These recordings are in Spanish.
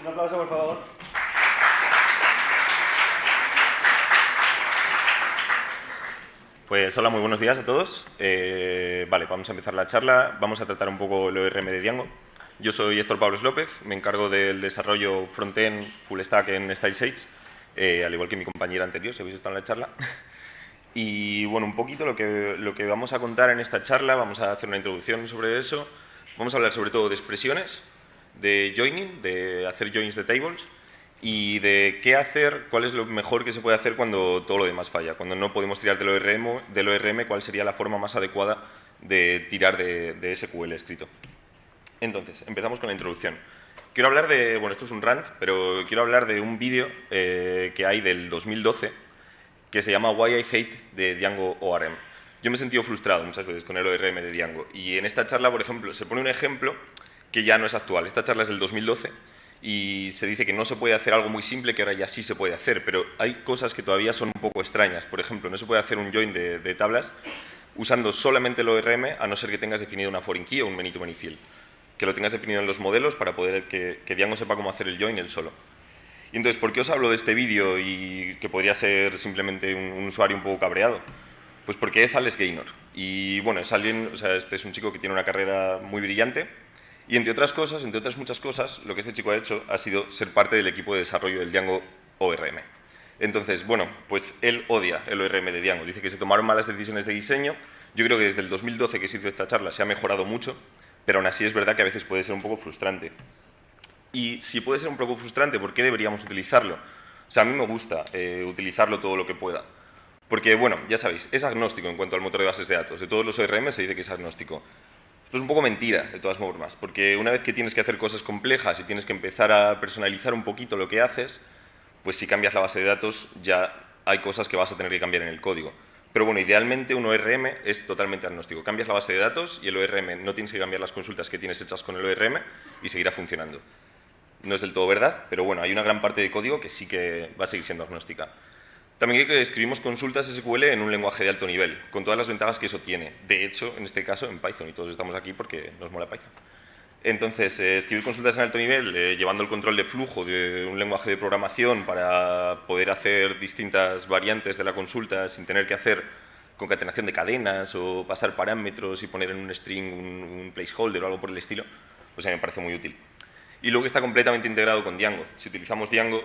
Un aplauso, por favor. Pues hola, muy buenos días a todos. Vale, vamos a empezar la charla. Vamos a tratar un poco el ORM de Django. Yo soy Héctor Pablos López, me encargo del desarrollo frontend full stack en StyleSage, al igual que mi compañera anterior, si habéis estado en la charla. Y bueno, un poquito lo que vamos a contar en esta charla, vamos a hacer una introducción sobre eso. Vamos a hablar sobre todo de expresiones, de joining, de hacer joins de tables, y de qué hacer, cuál es lo mejor que se puede hacer cuando todo lo demás falla. Cuando no podemos tirar del ORM, cuál sería la forma más adecuada de tirar de SQL escrito. Entonces, empezamos con la introducción. Quiero hablar de, bueno, esto es un rant, pero quiero hablar de un vídeo que hay del 2012 que se llama Why I Hate de Django ORM. Yo me he sentido frustrado muchas veces con el ORM de Django y en esta charla, por ejemplo, se pone un ejemplo que ya no es actual. Esta charla es del 2012 y se dice que no se puede hacer algo muy simple que ahora ya sí se puede hacer, pero hay cosas que todavía son un poco extrañas. Por ejemplo, no se puede hacer un join de tablas usando solamente el ORM a no ser que tengas definido una foreign key o un many-to-many field, que lo tengas definido en los modelos para poder que Django sepa cómo hacer el join él solo. Y entonces, ¿por qué os hablo de este vídeo y que podría ser simplemente un usuario un poco cabreado? Pues porque es Alex Gaynor. Y bueno, es alguien, o sea, este es un chico que tiene una carrera muy brillante y entre otras cosas, entre otras muchas cosas, lo que este chico ha hecho ha sido ser parte del equipo de desarrollo del Django ORM. Entonces, bueno, pues él odia el ORM de Django. Dice que se tomaron malas decisiones de diseño. Yo creo que desde el 2012 que se hizo esta charla se ha mejorado mucho, pero aún así es verdad que a veces puede ser un poco frustrante. Y si puede ser un poco frustrante, ¿por qué deberíamos utilizarlo? O sea, a mí me gusta utilizarlo todo lo que pueda. Porque, bueno, ya sabéis, es agnóstico en cuanto al motor de bases de datos. De todos los ORM se dice que es agnóstico. Esto es un poco mentira, de todas formas, porque una vez que tienes que hacer cosas complejas y tienes que empezar a personalizar un poquito lo que haces, pues si cambias la base de datos ya hay cosas que vas a tener que cambiar en el código. Pero bueno, idealmente un ORM es totalmente agnóstico. Cambias la base de datos y el ORM no tienes que cambiar las consultas que tienes hechas con el ORM y seguirá funcionando. No es del todo verdad, pero bueno, hay una gran parte de código que sí que va a seguir siendo agnóstica. También hay que escribimos consultas SQL en un lenguaje de alto nivel, con todas las ventajas que eso tiene. De hecho, en este caso, en Python, y todos estamos aquí porque nos mola Python. Entonces, escribir consultas en alto nivel, llevando el control de flujo de un lenguaje de programación para poder hacer distintas variantes de la consulta sin tener que hacer concatenación de cadenas o pasar parámetros y poner en un string un placeholder o algo por el estilo, pues a mí me parece muy útil. Y luego está completamente integrado con Django. Si utilizamos Django,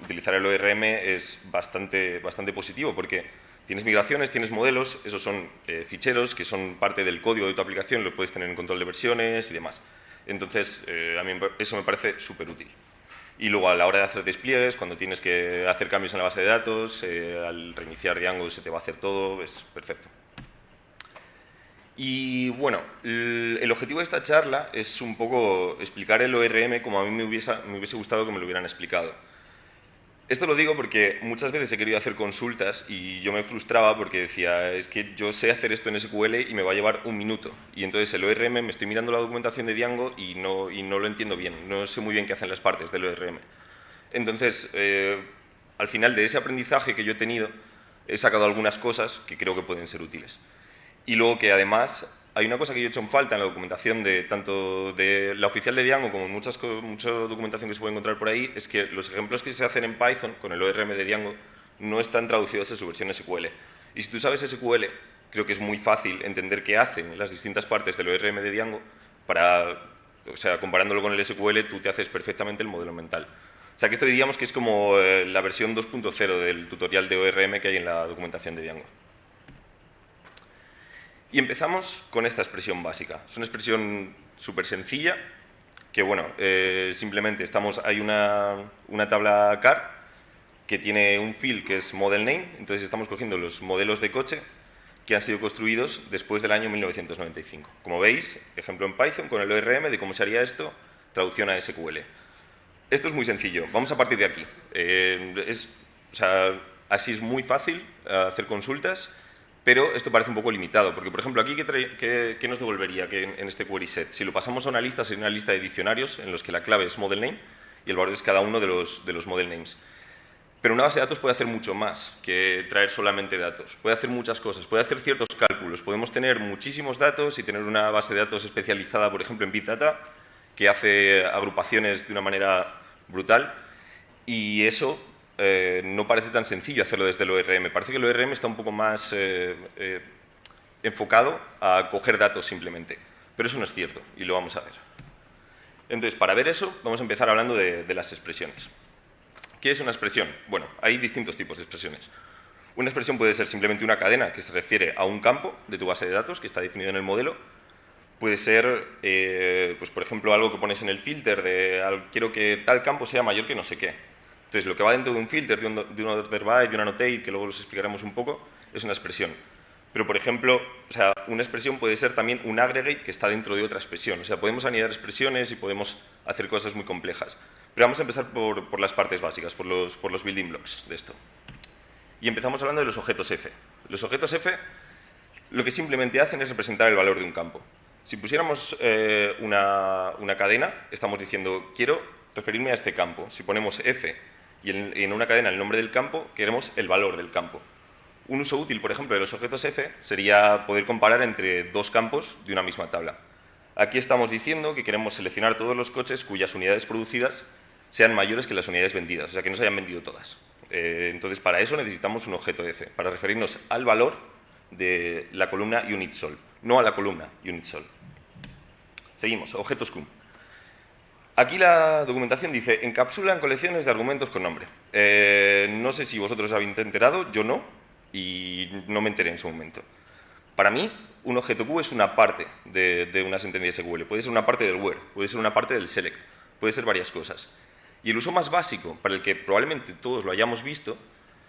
utilizar el ORM es bastante positivo porque tienes migraciones, tienes modelos, esos son ficheros que son parte del código de tu aplicación, lo puedes tener en control de versiones y demás. Entonces, a mí eso me parece súper útil. Y luego a la hora de hacer despliegues, cuando tienes que hacer cambios en la base de datos, al reiniciar Django se te va a hacer todo, es perfecto. Y bueno, el objetivo de esta charla es un poco explicar el ORM como a mí me hubiese gustado que me lo hubieran explicado. Esto lo digo porque muchas veces he querido hacer consultas y yo me frustraba porque decía, es que yo sé hacer esto en SQL y me va a llevar un minuto. Y entonces el ORM, me estoy mirando la documentación de Django y no lo entiendo bien, no sé muy bien qué hacen las partes del ORM. Entonces, al final de ese aprendizaje que yo he tenido, he sacado algunas cosas que creo que pueden ser útiles. Y luego que además hay una cosa que yo he hecho en falta en la documentación tanto de la oficial de Django como en mucha documentación que se puede encontrar por ahí, es que los ejemplos que se hacen en Python con el ORM de Django no están traducidos a su versión SQL. Y si tú sabes SQL, creo que es muy fácil entender qué hacen las distintas partes del ORM de Django o sea, comparándolo con el SQL, tú te haces perfectamente el modelo mental. O sea, que esto diríamos que es como la versión 2.0 del tutorial de ORM que hay en la documentación de Django. Y empezamos con esta expresión básica. Es una expresión súper sencilla, que bueno, simplemente hay una tabla car que tiene un field que es model name, entonces estamos cogiendo los modelos de coche que han sido construidos después del año 1995. Como veis, ejemplo en Python con el ORM de cómo se haría esto, traducción a SQL. Esto es muy sencillo, vamos a partir de aquí. Así es muy fácil hacer consultas, pero esto parece un poco limitado, porque por ejemplo aquí ¿qué nos devolvería en este query set? Si lo pasamos a una lista, sería una lista de diccionarios en los que la clave es model name y el valor es cada uno de los model names. Pero una base de datos puede hacer mucho más que traer solamente datos. Puede hacer muchas cosas, puede hacer ciertos cálculos. Podemos tener muchísimos datos y tener una base de datos especializada, por ejemplo, en Big Data, que hace agrupaciones de una manera brutal, y eso no parece tan sencillo hacerlo desde el ORM. Parece que el ORM está un poco más enfocado a coger datos simplemente, pero eso no es cierto, y lo vamos a ver. Entonces, para ver eso, vamos a empezar hablando de las expresiones. ¿Qué es una expresión? Bueno, hay distintos tipos de expresiones. Una expresión puede ser simplemente una cadena que se refiere a un campo de tu base de datos que está definido en el modelo. Puede ser, pues por ejemplo, algo que pones en el filter de quiero que tal campo sea mayor que no sé qué. Entonces, lo que va dentro de un filter, de un order by, de una annotate, que luego los explicaremos un poco, es una expresión. Pero, por ejemplo, o sea, una expresión puede ser también un aggregate que está dentro de otra expresión. O sea, podemos anidar expresiones y podemos hacer cosas muy complejas. Pero vamos a empezar por las partes básicas, por los building blocks de esto. Y empezamos hablando de los objetos F. Los objetos F lo que simplemente hacen es representar el valor de un campo. Si pusiéramos una cadena, estamos diciendo, quiero referirme a este campo. Si ponemos F y en una cadena el nombre del campo, queremos el valor del campo. Un uso útil, por ejemplo, de los objetos F sería poder comparar entre dos campos de una misma tabla. Aquí estamos diciendo que queremos seleccionar todos los coches cuyas unidades producidas sean mayores que las unidades vendidas, o sea, que no se hayan vendido todas. Entonces, para eso necesitamos un objeto F, para referirnos al valor de la columna UnitSol, no a la columna UnitSol. Seguimos, objetos Q. Aquí la documentación dice, encapsulan colecciones de argumentos con nombre. No sé si vosotros habéis enterado, yo no, y no me enteré en su momento. Para mí, un objeto Q es una parte de una sentencia SQL. Puede ser una parte del where, puede ser una parte del select, puede ser varias cosas. Y el uso más básico, para el que probablemente todos lo hayamos visto,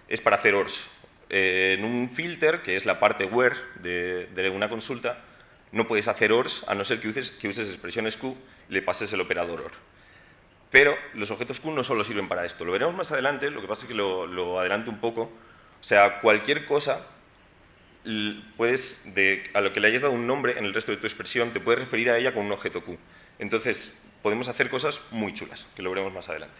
es para hacer ORs. En un filter, que es la parte where de una consulta, no puedes hacer ORs a no ser que uses expresiones Q y le pases el operador OR. Pero los objetos Q no solo sirven para esto. Lo veremos más adelante, lo que pasa es que lo adelanto un poco. O sea, cualquier cosa, a lo que le hayas dado un nombre en el resto de tu expresión, te puedes referir a ella con un objeto Q. Entonces, podemos hacer cosas muy chulas, que lo veremos más adelante.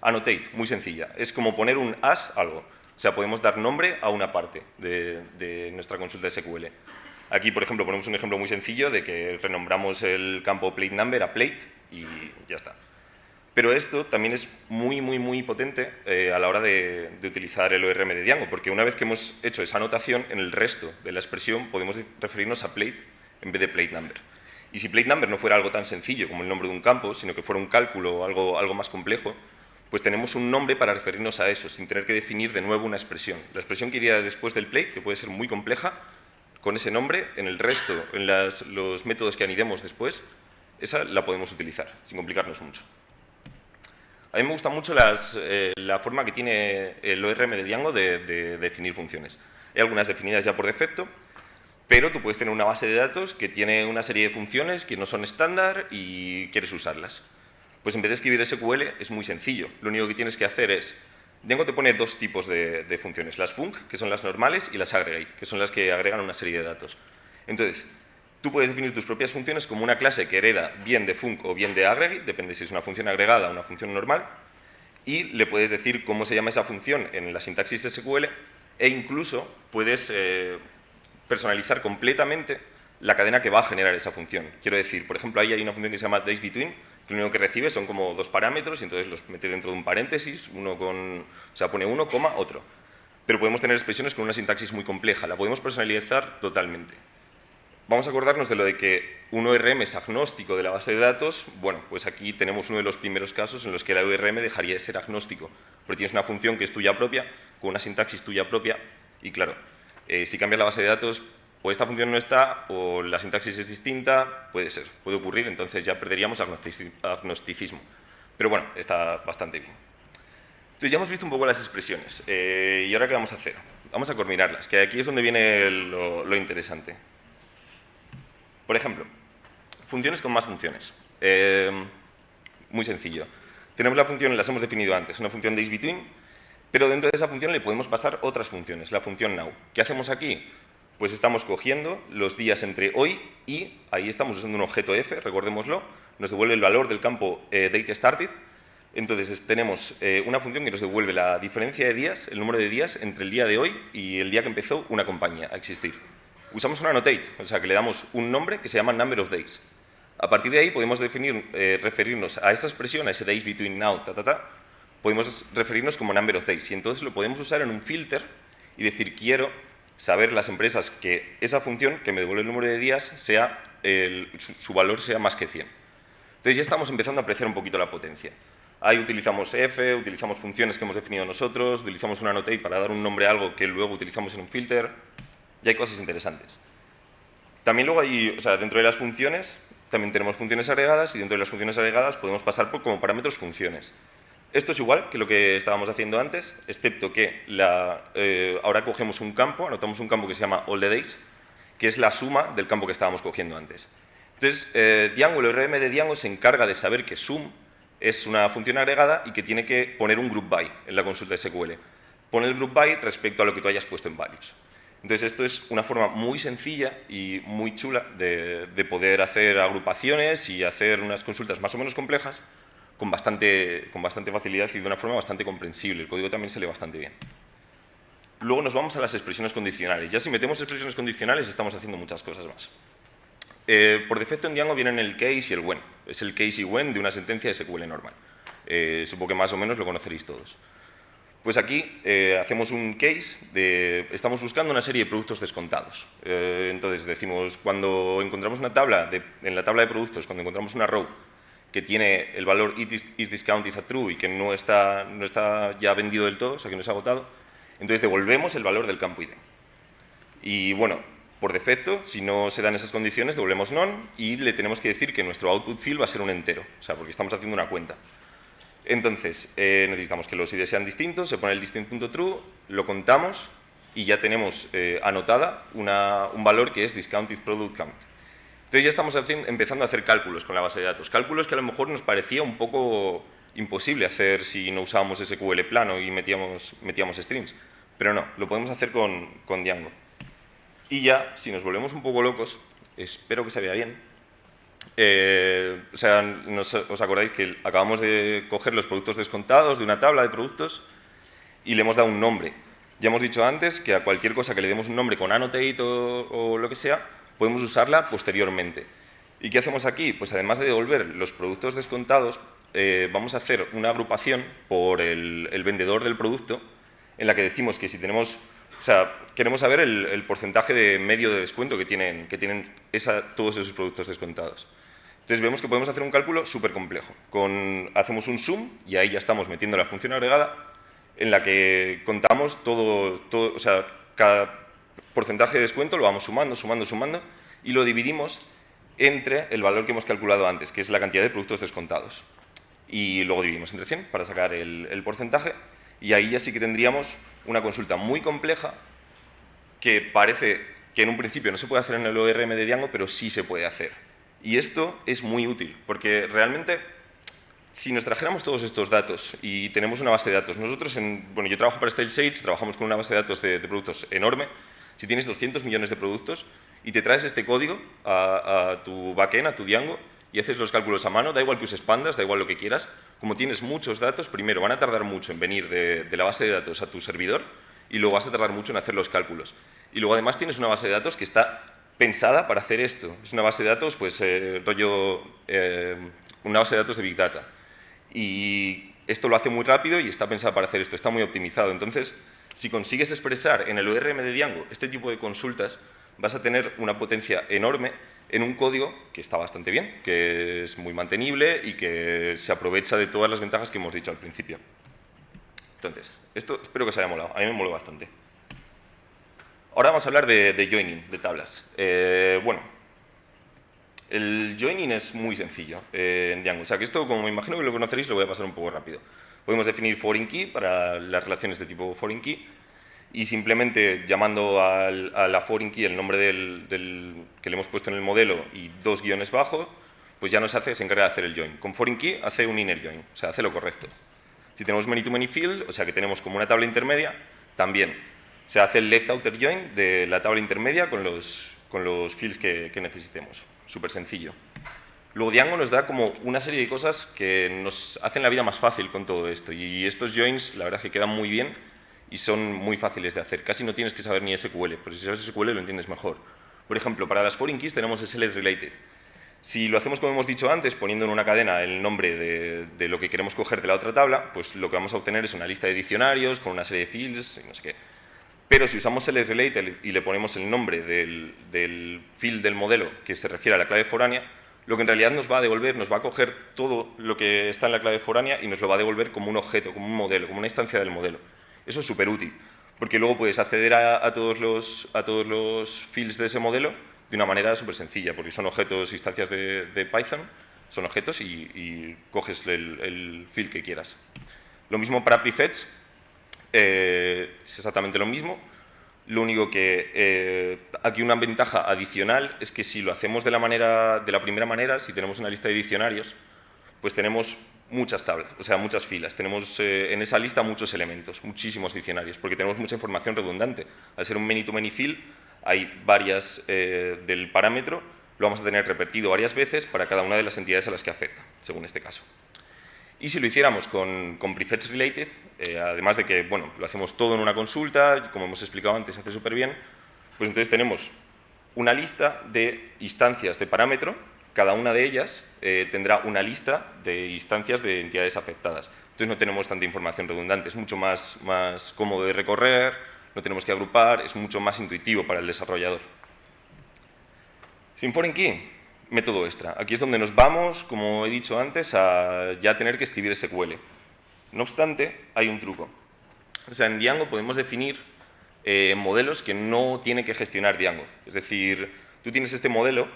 Annotate, muy sencilla. Es como poner un as algo. O sea, podemos dar nombre a una parte de nuestra consulta SQL. Aquí, por ejemplo, ponemos un ejemplo muy sencillo de que renombramos el campo plate number a plate y ya está. Pero esto también es muy potente a la hora de utilizar el ORM de Django, porque una vez que hemos hecho esa anotación, en el resto de la expresión podemos referirnos a plate en vez de plate number. Y si plate number no fuera algo tan sencillo como el nombre de un campo, sino que fuera un cálculo o algo más complejo, pues tenemos un nombre para referirnos a eso, sin tener que definir de nuevo una expresión. La expresión que iría después del plate, que puede ser muy compleja, con ese nombre, en el resto, en los métodos que anidemos después, esa la podemos utilizar, sin complicarnos mucho. A mí me gusta mucho la forma que tiene el ORM de Django de definir funciones. Hay algunas definidas ya por defecto, pero tú puedes tener una base de datos que tiene una serie de funciones que no son estándar y quieres usarlas. Pues en vez de escribir SQL es muy sencillo. Lo único que tienes que hacer es... Django te pone dos tipos de funciones, las func, que son las normales, y las aggregate, que son las que agregan una serie de datos. Entonces, tú puedes definir tus propias funciones como una clase que hereda bien de func o bien de aggregate, depende si es una función agregada o una función normal, y le puedes decir cómo se llama esa función en la sintaxis SQL, e incluso puedes personalizar completamente la cadena que va a generar esa función. Quiero decir, por ejemplo, ahí hay una función que se llama daysBetween, que lo único que recibe son como dos parámetros y entonces los mete dentro de un paréntesis, o sea, pone uno, coma, otro. Pero podemos tener expresiones con una sintaxis muy compleja, la podemos personalizar totalmente. Vamos a acordarnos de lo de que un ORM es agnóstico de la base de datos. Bueno, pues aquí tenemos uno de los primeros casos en los que la ORM dejaría de ser agnóstico, porque tienes una función que es tuya propia, con una sintaxis tuya propia, y claro, si cambias la base de datos, o esta función no está, o la sintaxis es distinta, puede ocurrir, entonces ya perderíamos agnosticismo. Pero bueno, está bastante bien. Entonces ya hemos visto un poco las expresiones, y ahora ¿qué vamos a hacer? Vamos a combinarlas, que aquí es donde viene lo interesante. Por ejemplo, funciones con más funciones. Muy sencillo. Tenemos la función, las hemos definido antes, una función daysBetween, pero dentro de esa función le podemos pasar otras funciones, la función now. ¿Qué hacemos aquí? Pues estamos cogiendo los días entre hoy y, ahí estamos usando un objeto F, recordémoslo, nos devuelve el valor del campo dateStarted. Entonces tenemos una función que nos devuelve la diferencia de días, el número de días entre el día de hoy y el día que empezó una compañía a existir. Usamos un annotate, o sea que le damos un nombre que se llama number of days. A partir de ahí podemos referirnos a esta expresión, a ese days between now, podemos referirnos como number of days. Y entonces lo podemos usar en un filter y decir, quiero saber las empresas que esa función que me devuelve el número de días, su valor sea más que 100. Entonces ya estamos empezando a apreciar un poquito la potencia. Ahí utilizamos f, utilizamos funciones que hemos definido nosotros, utilizamos un annotate para dar un nombre a algo que luego utilizamos en un filter. Y hay cosas interesantes. También luego hay, dentro de las funciones, también tenemos funciones agregadas y dentro de las funciones agregadas podemos pasar por como parámetros funciones. Esto es igual que lo que estábamos haciendo antes, excepto que ahora cogemos un campo, anotamos un campo que se llama allTheDays, que es la suma del campo que estábamos cogiendo antes. Entonces, Django, el ORM de Django se encarga de saber que sum es una función agregada y que tiene que poner un group by en la consulta SQL. Pone el group by respecto a lo que tú hayas puesto en values. Entonces, esto es una forma muy sencilla y muy chula de poder hacer agrupaciones y hacer unas consultas más o menos complejas con bastante facilidad y de una forma bastante comprensible. El código también se lee bastante bien. Luego nos vamos a las expresiones condicionales. Ya si metemos expresiones condicionales estamos haciendo muchas cosas más. Por defecto en Django vienen el case y el when. Es el case y when de una sentencia SQL normal. Supongo que más o menos lo conoceréis todos. Pues aquí hacemos un case estamos buscando una serie de productos descontados. Entonces decimos, cuando encontramos una tabla, en la tabla de productos, cuando encontramos una row que tiene el valor isDiscount is a true y que no está ya vendido del todo, o sea que no se ha agotado, entonces devolvemos el valor del campo ID. Y bueno, por defecto, si no se dan esas condiciones, devolvemos none y le tenemos que decir que nuestro output field va a ser un entero, o sea, porque estamos haciendo una cuenta. Entonces, necesitamos que los ID sean distintos, se pone el distinct.true, lo contamos y ya tenemos anotada un valor que es discountedProductCount. Entonces ya estamos empezando a hacer cálculos con la base de datos, cálculos que a lo mejor nos parecía un poco imposible hacer si no usábamos SQL plano y metíamos strings, pero no, lo podemos hacer con Django. Y ya, si nos volvemos un poco locos, espero que se vea bien, os acordáis que acabamos de coger los productos descontados de una tabla de productos y le hemos dado un nombre. Ya hemos dicho antes que a cualquier cosa que le demos un nombre con annotate o lo que sea, podemos usarla posteriormente. ¿Y qué hacemos aquí? Pues además de devolver los productos descontados, vamos a hacer una agrupación por el vendedor del producto en la que decimos que si tenemos... O sea, queremos saber el porcentaje de medio de descuento que tienen todos esos productos descontados. Entonces vemos que podemos hacer un cálculo súper complejo. Hacemos un sum y ahí ya estamos metiendo la función agregada en la que contamos o sea, cada porcentaje de descuento lo vamos sumando y lo dividimos entre el valor que hemos calculado antes, que es la cantidad de productos descontados. Y luego dividimos entre 100 para sacar el porcentaje y ahí ya sí que tendríamos una consulta muy compleja que parece que en un principio no se puede hacer en el ORM de Django, pero sí se puede hacer. Y esto es muy útil, porque realmente, si nos trajéramos todos estos datos y tenemos una base de datos, nosotros, yo trabajo para StyleSage, trabajamos con una base de datos de productos enorme. Si tienes 200 millones de productos y te traes este código a tu backend, a tu Django, y haces los cálculos a mano, da igual que uses pandas, da igual lo que quieras, como tienes muchos datos, primero van a tardar mucho en venir de la base de datos a tu servidor y luego vas a tardar mucho en hacer los cálculos. Y luego además tienes una base de datos que está pensada para hacer esto. Es una base de datos, pues, una base de datos de Big Data. Y esto lo hace muy rápido y está pensada para hacer esto, está muy optimizado. Entonces, si consigues expresar en el ORM de Django este tipo de consultas, vas a tener una potencia enorme en un código que está bastante bien, que es muy mantenible y que se aprovecha de todas las ventajas que hemos dicho al principio. Entonces, esto espero que os haya molado. A mí me moló bastante. Ahora vamos a hablar de joining, de tablas. Bueno, el joining es muy sencillo en Django. O sea, que esto, como me imagino que lo conoceréis, lo voy a pasar un poco rápido. Podemos definir foreign key para las relaciones de tipo foreign key y simplemente llamando a la foreign key el nombre que le hemos puesto en el modelo y 2 guiones bajo, pues ya se encarga de hacer el join. Con foreign key hace un inner join, o sea, hace lo correcto. Si tenemos many-to-many field, o sea, que tenemos como una tabla intermedia, también se hace el left-outer join de la tabla intermedia con los fields que necesitemos. Súper sencillo. Luego Django nos da como una serie de cosas que nos hacen la vida más fácil con todo esto. Y estos joins, la verdad es que quedan muy bien y son muy fáciles de hacer. Casi no tienes que saber ni SQL, pero si sabes SQL lo entiendes mejor. Por ejemplo, para las foreign keys tenemos SLRelated. Si lo hacemos como hemos dicho antes, poniendo en una cadena el nombre de lo que queremos coger de la otra tabla, pues lo que vamos a obtener es una lista de diccionarios con una serie de fields y no sé qué. Pero si usamos selectRelate y le ponemos el nombre del field del modelo que se refiere a la clave foránea, lo que en realidad nos va a devolver, nos va a coger todo lo que está en la clave foránea y nos lo va a devolver como un objeto, como un modelo, como una instancia del modelo. Eso es súper útil, porque luego puedes acceder a todos los fields de ese modelo de una manera súper sencilla, porque son objetos, instancias de Python, son objetos y coges el field que quieras. Lo mismo para prefetch, es exactamente lo mismo. Lo único que aquí una ventaja adicional es que si lo hacemos de la primera manera, si tenemos una lista de diccionarios, pues tenemos muchas tablas, o sea, muchas filas. Tenemos en esa lista muchos elementos, muchísimos diccionarios, porque tenemos mucha información redundante. Al ser un many-to-many field, hay varias del parámetro, lo vamos a tener repetido varias veces para cada una de las entidades a las que afecta, según este caso. Y si lo hiciéramos con prefetch related, además de que bueno, lo hacemos todo en una consulta, y como hemos explicado antes, se hace súper bien, pues entonces tenemos una lista de instancias de parámetro, cada una de ellas tendrá una lista de instancias de entidades afectadas. Entonces no tenemos tanta información redundante, es mucho más cómodo de recorrer, no tenemos que agrupar, es mucho más intuitivo para el desarrollador. Sin foreign key, método extra. Aquí es donde nos vamos, como he dicho antes, a ya tener que escribir SQL. No obstante, hay un truco. O sea, en Django podemos definir modelos que no tiene que gestionar Django. Es decir, tú tienes este modelo,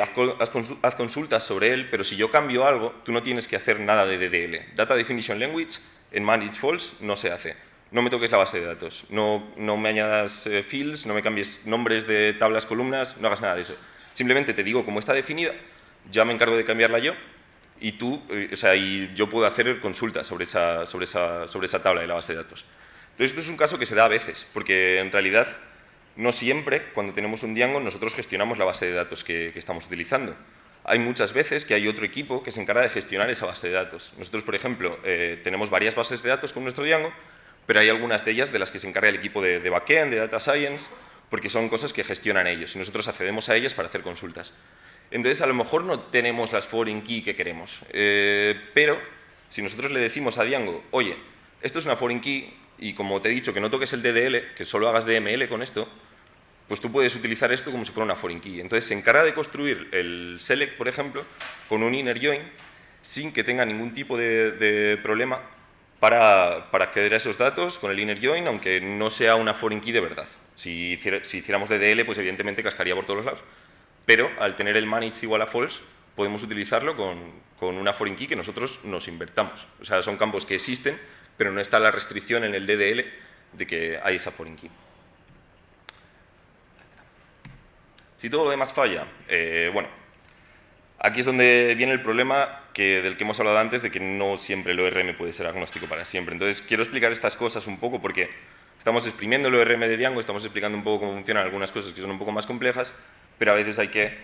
haz consultas sobre él, pero si yo cambio algo, tú no tienes que hacer nada de DDL. Data Definition Language en Manage False no se hace. No me toques la base de datos, no me añadas fields, no me cambies nombres de tablas, columnas, no hagas nada de eso. Simplemente te digo cómo está definida, ya me encargo de cambiarla yo y tú, y yo puedo hacer consultas sobre esa tabla de la base de datos. Entonces, esto es un caso que se da a veces, porque en realidad no siempre, cuando tenemos un Django, nosotros gestionamos la base de datos que estamos utilizando. Hay muchas veces que hay otro equipo que se encarga de gestionar esa base de datos. Nosotros, por ejemplo, tenemos varias bases de datos con nuestro Django, pero hay algunas de ellas de las que se encarga el equipo de backend, de data science, porque son cosas que gestionan ellos y nosotros accedemos a ellas para hacer consultas. Entonces, a lo mejor no tenemos las foreign key que queremos, pero si nosotros le decimos a Django, oye, esto es una foreign key y como te he dicho que no toques el DDL, que solo hagas DML con esto, pues tú puedes utilizar esto como si fuera una foreign key. Entonces, se encarga de construir el select, por ejemplo, con un inner join sin que tenga ningún tipo de problema para acceder a esos datos con el inner join, aunque no sea una foreign key de verdad. Si hiciéramos DDL, pues evidentemente cascaría por todos los lados. Pero al tener el manage igual a false, podemos utilizarlo con una foreign key que nosotros nos invertamos. O sea, son campos que existen, pero no está la restricción en el DDL de que hay esa foreign key. Si todo lo demás falla, bueno, aquí es donde viene el problema del que hemos hablado antes, de que no siempre el ORM puede ser agnóstico para siempre. Entonces, quiero explicar estas cosas un poco porque estamos exprimiendo el ORM de Django, estamos explicando un poco cómo funcionan algunas cosas que son un poco más complejas, pero a veces hay que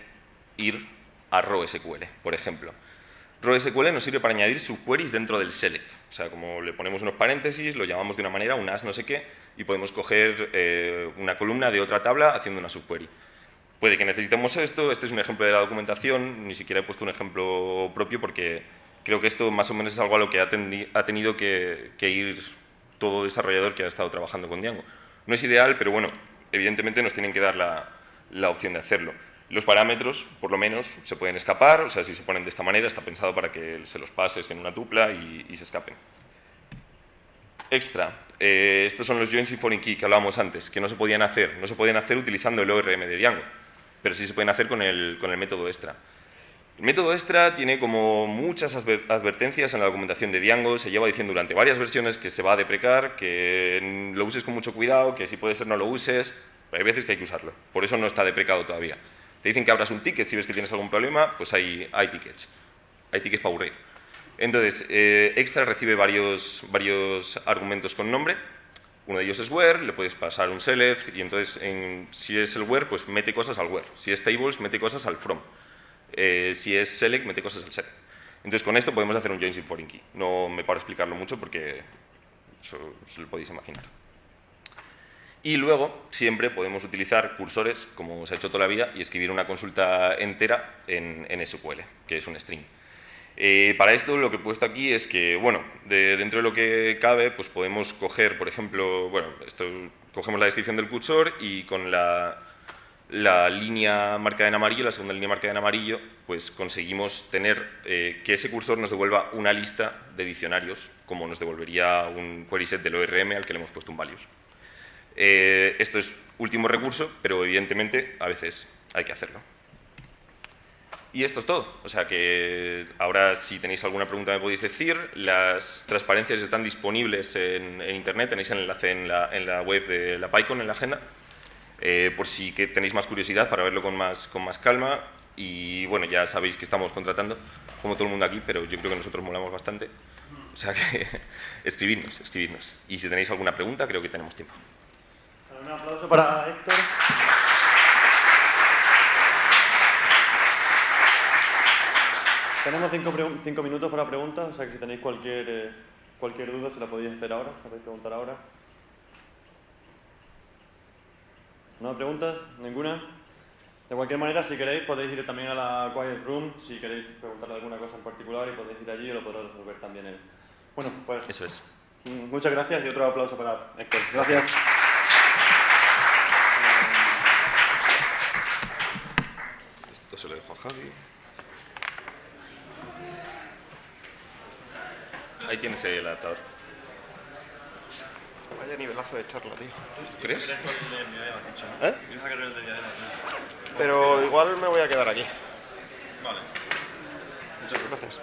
ir a RoSQL, por ejemplo. RoSQL nos sirve para añadir subqueries dentro del select. O sea, como le ponemos unos paréntesis, lo llamamos de una manera, un as no sé qué, y podemos coger una columna de otra tabla haciendo una subquery. Puede que necesitemos esto, este es un ejemplo de la documentación, ni siquiera he puesto un ejemplo propio porque creo que esto más o menos es algo a lo que ha tenido que ir todo desarrollador que ha estado trabajando con Django. No es ideal, pero bueno, evidentemente nos tienen que dar la opción de hacerlo. Los parámetros, por lo menos, se pueden escapar, o sea, si se ponen de esta manera, está pensado para que se los pases en una tupla y se escapen. Extra, estos son los joins y foreign key que hablábamos antes, que no se podían hacer utilizando el ORM de Django, pero sí se pueden hacer con el método extra. El método extra tiene como muchas advertencias en la documentación de Django, se lleva diciendo durante varias versiones que se va a deprecar, que lo uses con mucho cuidado, que si puede ser no lo uses, pero hay veces que hay que usarlo, por eso no está deprecado todavía. Te dicen que abras un ticket si ves que tienes algún problema, pues hay tickets para aburrir. Entonces, extra recibe varios argumentos con nombre. Uno de ellos es where, le puedes pasar un select y entonces si es el where, pues mete cosas al where. Si es tables, mete cosas al from. Si es select, mete cosas al select. Entonces, con esto podemos hacer un join sin foreign key. No me paro a explicarlo mucho porque eso lo podéis imaginar. Y luego siempre podemos utilizar cursores, como se ha hecho toda la vida, y escribir una consulta entera en SQL, que es un string. Para esto lo que he puesto aquí es que, bueno, dentro de lo que cabe, pues podemos coger, por ejemplo, bueno, cogemos la descripción del cursor y con la línea marcada en amarillo, la segunda línea marcada en amarillo, pues conseguimos tener que ese cursor nos devuelva una lista de diccionarios, como nos devolvería un query set del ORM al que le hemos puesto un values. Esto es último recurso, pero evidentemente a veces hay que hacerlo. Y esto es todo. O sea que ahora, si tenéis alguna pregunta, me podéis decir. Las transparencias están disponibles en Internet. Tenéis el enlace en la web de la PyCon, en la agenda, por si tenéis más curiosidad para verlo con más calma. Y bueno, ya sabéis que estamos contratando, como todo el mundo aquí, pero yo creo que nosotros molamos bastante. O sea que escribidnos. Y si tenéis alguna pregunta, creo que tenemos tiempo. Un aplauso para Héctor. Tenemos 5 minutos para preguntas, o sea que si tenéis cualquier duda se la podéis hacer ahora, podéis preguntar ahora. ¿No hay preguntas? ¿Ninguna? De cualquier manera, si queréis, podéis ir también a la Quiet Room, si queréis preguntarle alguna cosa en particular, y podéis ir allí y lo podréis resolver también él. Bueno, pues... Eso es. Muchas gracias y otro aplauso para Héctor. Gracias. Esto se lo dejo a Javi. Ahí tienes el adaptador. Vaya nivelazo de charla, tío. ¿Crees? ¿Eh? Pero igual me voy a quedar aquí. Vale. Muchas gracias.